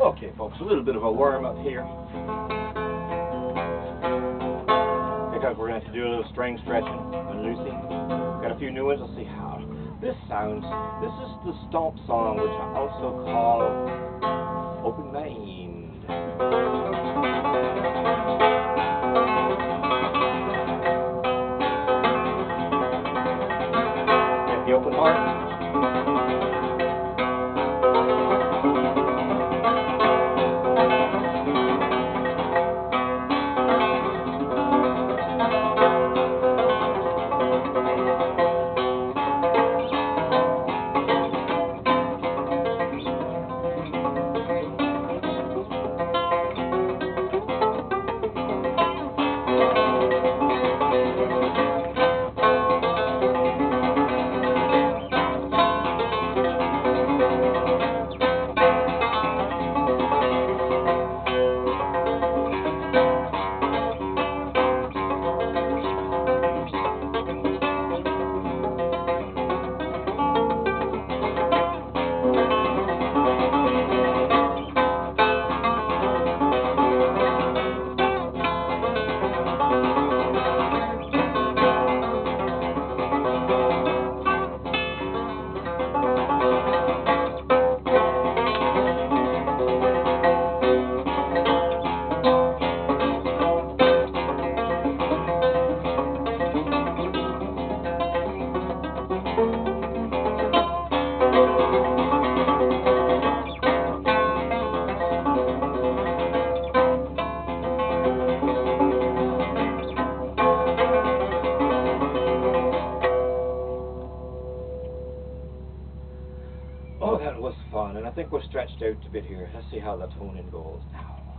Okay, folks, a little bit of a warm-up here. Because we're going to have to do a little string stretching and loosing. Got a few new ones. Let's see how this sounds. This is the stomp song, which I also call Open Mind. Get the open bar. Oh, that was fun, and I think we're stretched out a bit here. Let's see how the toning goes now.